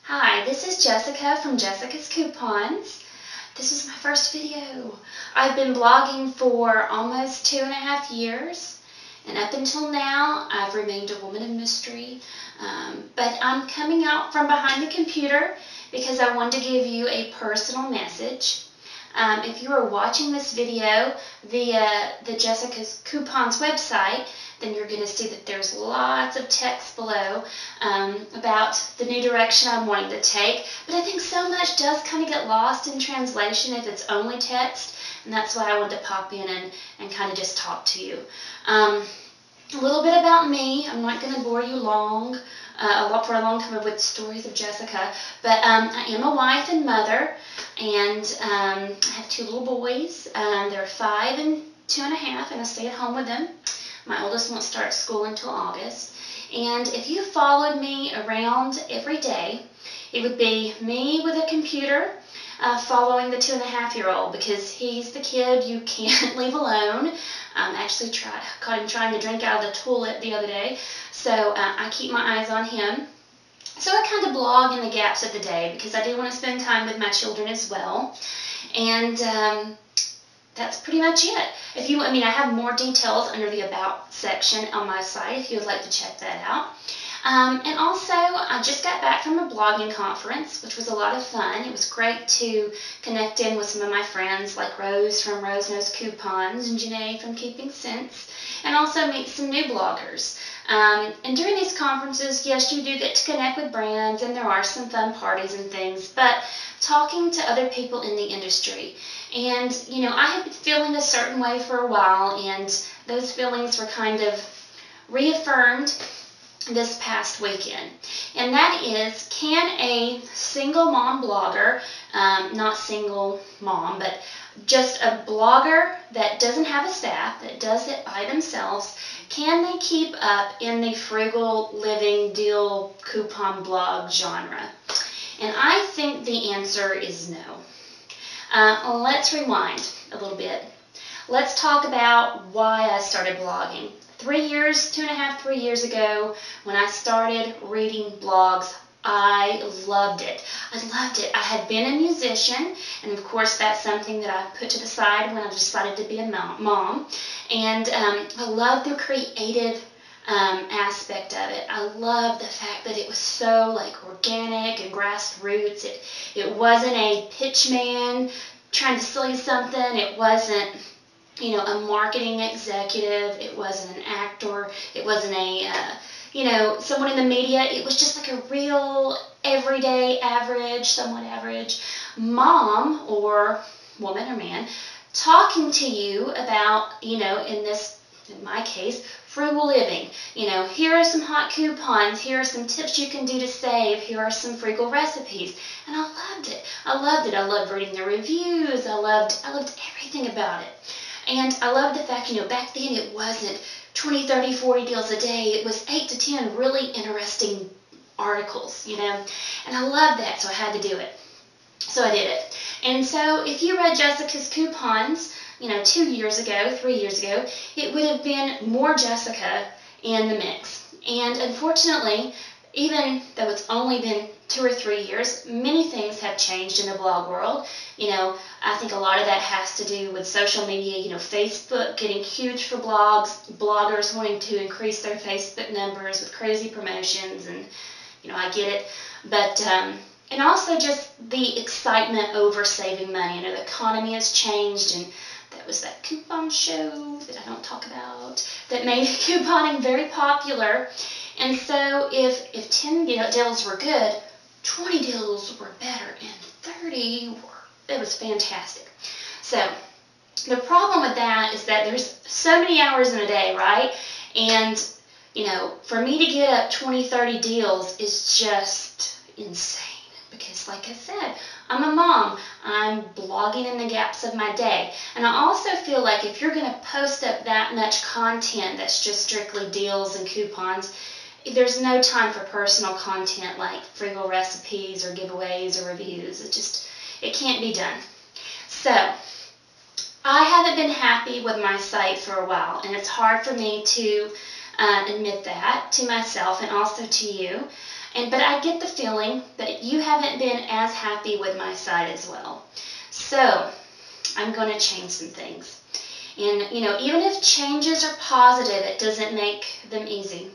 Hi, this is Jessica from Jessica's Coupons. This is my first video. I've been blogging for almost 2.5 years, and up until now I've remained a woman of mystery, but I'm coming out from behind the computer because I wanted to give you a personal message. If you are watching this video via the Jessica's Coupons website, then you're going to see that there's lots of text below about the new direction I'm wanting to take. But I think so much does kind of get lost in translation if it's only text, and that's why I wanted to pop in and kind of just talk to you. A little bit about me. I'm not going to bore you for a long time with stories of Jessica, but I am a wife and mother, and I have 2 little boys. They're 5 and 2.5, and I stay at home with them. My oldest won't start school until August. And if you followed me around every day, it would be me with a computer following the 2.5-year-old, because he's the kid you can't leave alone. Actually caught him trying to drink out of the toilet the other day, so I keep my eyes on him. So I kind of blog in the gaps of the day because I do want to spend time with my children as well. And that's pretty much it. I have more details under the About section on my site if you would like to check that out. And also, I just got back from a blogging conference, which was a lot of fun. It was great to connect in with some of my friends like Rose from Rose Knows Coupons and Janae from Keeping Sense, and also meet some new bloggers. And during these conferences, yes, you do get to connect with brands, and there are some fun parties and things, but talking to other people in the industry. And, I had been feeling a certain way for a while, and those feelings were kind of reaffirmed this past weekend. And that is, can a single mom blogger, not single mom, but just a blogger that doesn't have a staff, that does it by themselves, can they keep up in the frugal living deal coupon blog genre? And I think the answer is no. Let's rewind a little bit. Let's talk about why I started blogging. 3 years, 2.5, 3 years ago, when I started reading blogs, I loved it. I had been a musician, and of course that's something that I put to the side when I decided to be a mom. And I loved the creative aspect of it. I loved the fact that it was so organic and grassroots. It wasn't a pitch man trying to sell you something. It wasn't a marketing executive. It wasn't an actor. It wasn't someone in the media. It was just like a real everyday somewhat average mom or woman or man talking to you about, in my case, frugal living. Here are some hot coupons. Here are some tips you can do to save. Here are some frugal recipes. And I loved it. I loved reading the reviews. I loved everything about it. And I loved the fact, back then it wasn't 20, 30, 40 deals a day. It was 8 to 10 really interesting articles, And I loved that, so I had to do it. So I did it. And so if you read Jessica's Coupons, 2 years ago, 3 years ago, it would have been more Jessica in the mix. And unfortunately, even though it's only been 2 or 3 years, many things have changed in the blog world. I think a lot of that has to do with social media, Facebook getting huge for bloggers wanting to increase their Facebook numbers with crazy promotions, and, I get it. But, and also just the excitement over saving money. The economy has changed, and that was that coupon show that I don't talk about that made couponing very popular. And so if 10 deals were good, 20 deals were better, and 30 it was fantastic. So the problem with that is that there's so many hours in a day, right? And, for me to get up 20, 30 deals is just insane. Because like I said, I'm a mom. I'm blogging in the gaps of my day. And I also feel like if you're going to post up that much content that's just strictly deals and coupons, there's no time for personal content like frugal recipes or giveaways or reviews. It can't be done. So I haven't been happy with my site for a while, and it's hard for me to admit that to myself and also to you. But I get the feeling that you haven't been as happy with my site as well. So I'm going to change some things. And even if changes are positive, it doesn't make them easy.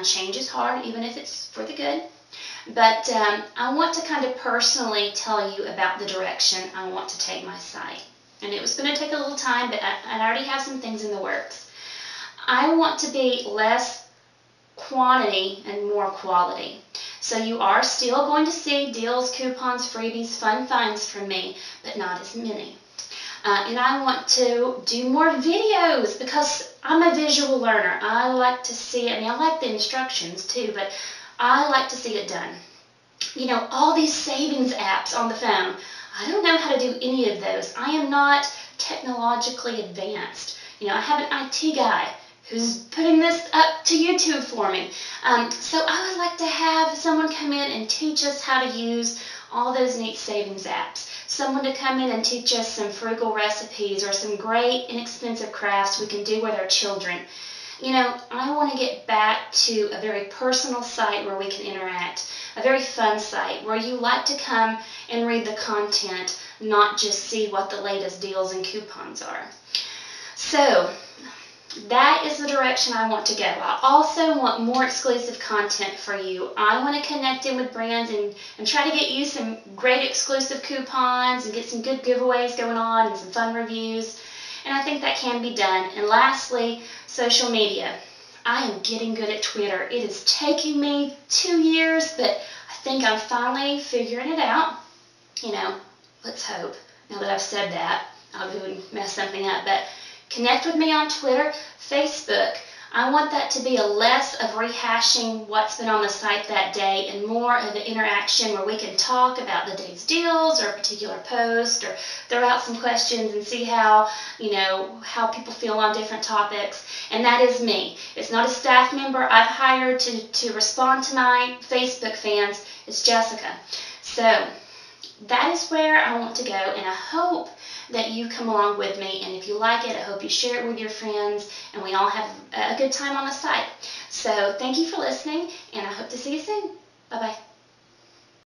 Change is hard, even if it's for the good. But I want to kind of personally tell you about the direction I want to take my site. And it was going to take a little time, but I already have some things in the works. I want to be less quantity and more quality. So you are still going to see deals, coupons, freebies, fun finds from me, but not as many. And I want to do more videos because I'm a visual learner. I like to see it. I mean, I like the instructions too, but I like to see it done. All these savings apps on the phone, I don't know how to do any of those. I am not technologically advanced. I have an IT guy who's putting this up to YouTube for me. So I would like to have someone come in and teach us how to use all those neat savings apps. Someone to come in and teach us some frugal recipes or some great inexpensive crafts we can do with our children. I want to get back to a very personal site where we can interact, a very fun site where you like to come and read the content, not just see what the latest deals and coupons are. So that is the direction I want to go. I also want more exclusive content for you. I want to connect in with brands and try to get you some great exclusive coupons and get some good giveaways going on and some fun reviews. And I think that can be done. And lastly, social media. I am getting good at Twitter. It is taking me 2 years, but I think I'm finally figuring it out. Let's hope. Now that I've said that, I wouldn't mess something up. But connect with me on Twitter, Facebook. I want that to be a less of rehashing what's been on the site that day and more of an interaction where we can talk about the day's deals or a particular post or throw out some questions and see how people feel on different topics. And that is me. It's not a staff member I've hired to respond to my Facebook fans. It's Jessica. So that is where I want to go, and I hope that you come along with me, and if you like it, I hope you share it with your friends, and we all have a good time on the site. So thank you for listening, and I hope to see you soon. Bye-bye.